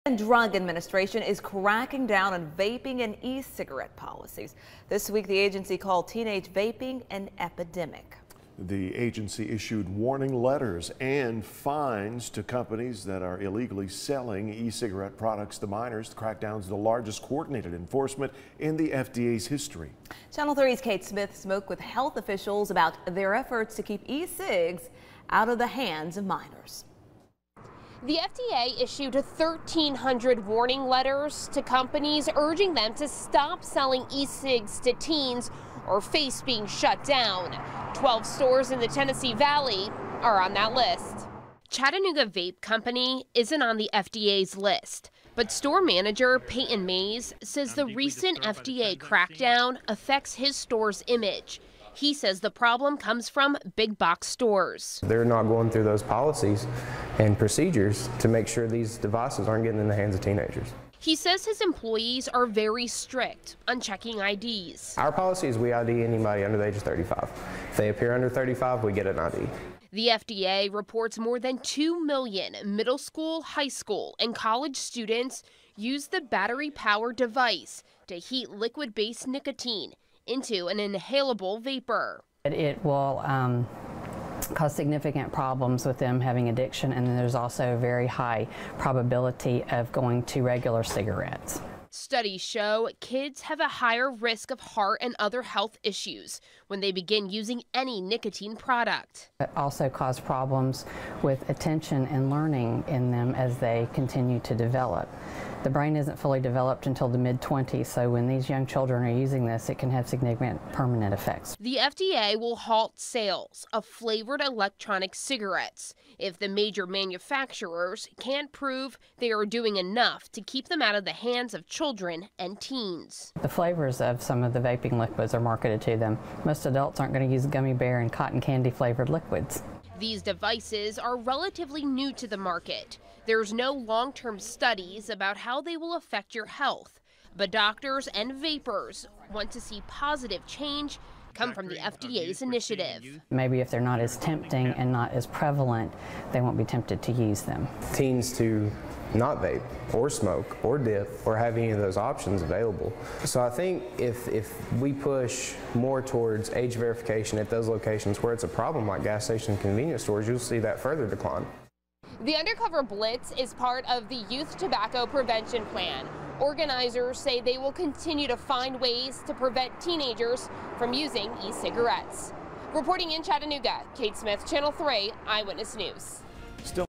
And Drug Administration is cracking down on vaping and e-cigarette policies. This week, the agency called teenage vaping an epidemic. The agency issued warning letters and fines to companies that are illegally selling e-cigarette products to minors. The crackdown is the largest coordinated enforcement in the FDA's history. Channel 3's Kate Smith spoke with health officials about their efforts to keep e-cigs out of the hands of minors. The FDA issued 1,300 warning letters to companies urging them to stop selling e-cigs to teens or face being shut down. 12 stores in the Tennessee Valley are on that list. Chattanooga Vape Company isn't on the FDA's list, but store manager Peyton Mays says the recent FDA crackdown affects his store's image. He says the problem comes from big box stores. They're not going through those policies and procedures to make sure these devices aren't getting in the hands of teenagers. He says his employees are very strict on checking IDs. Our policy is we ID anybody under the age of 35. If they appear under 35, we get an ID. The FDA reports more than 2 million middle school, high school, and college students use the battery-powered device to heat liquid-based nicotine into an inhalable vapor. It will cause significant problems with them having addiction, and then there's also a very high probability of going to regular cigarettes. Studies show kids have a higher risk of heart and other health issues when they begin using any nicotine product. It also causes problems with attention and learning in them as they continue to develop. The brain isn't fully developed until the mid-20s, so when these young children are using this, it can have significant permanent effects. The FDA will halt sales of flavored electronic cigarettes if the major manufacturers can't prove they are doing enough to keep them out of the hands of children and teens. The flavors of some of the vaping liquids are marketed to them. Most adults aren't going to use gummy bear and cotton candy flavored liquids. These devices are relatively new to the market. There's no long-term studies about how they will affect your health, but doctors and vapors want to see positive change come from the FDA's initiative. Maybe if they're not as tempting and not as prevalent, they won't be tempted to use them. Teens to not vape or smoke or dip or have any of those options available. So I think if we push more towards age verification at those locations where it's a problem like gas station and convenience stores, you'll see that further decline. The Undercover Blitz is part of the Youth Tobacco Prevention Plan. Organizers say they will continue to find ways to prevent teenagers from using e-cigarettes. Reporting in Chattanooga, Kate Smith, Channel 3 Eyewitness News.